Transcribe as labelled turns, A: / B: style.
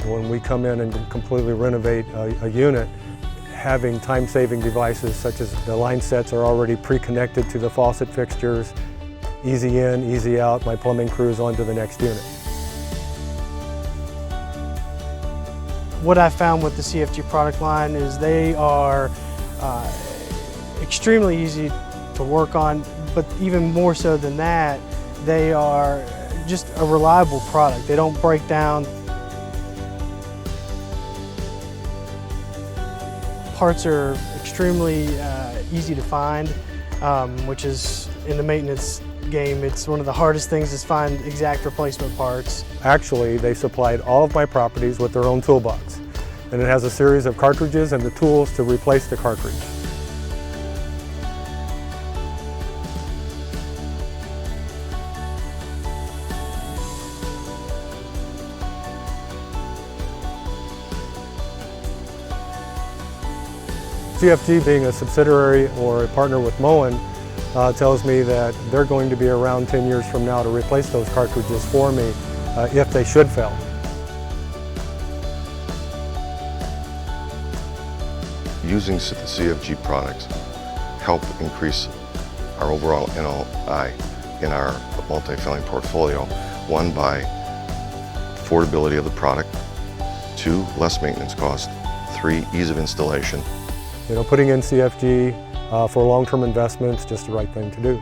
A: when we come in and completely renovate a unit, having time-saving devices such as the line sets are already pre-connected to the faucet fixtures. Easy in, easy out, my plumbing crew is on to the next unit.
B: What I found with the CFG product line is they are extremely easy to work on, but even more so than that, they are just a reliable product. They don't break down. Parts are extremely easy to find, which is, in the maintenance game, it's one of the hardest things is find exact replacement parts.
A: Actually, they supplied all of my properties with their own toolbox, and it has a series of cartridges and the tools to replace the cartridge. CFG, being a subsidiary or a partner with Moen, tells me that they're going to be around 10 years from now to replace those cartridges for me if they should fail.
C: Using the CFG products help increase our overall NOI in our multi-family portfolio. One, by affordability of the product. Two, less maintenance cost. Three, ease of installation.
A: You know, putting in CFG for long-term investments is just the right thing to do.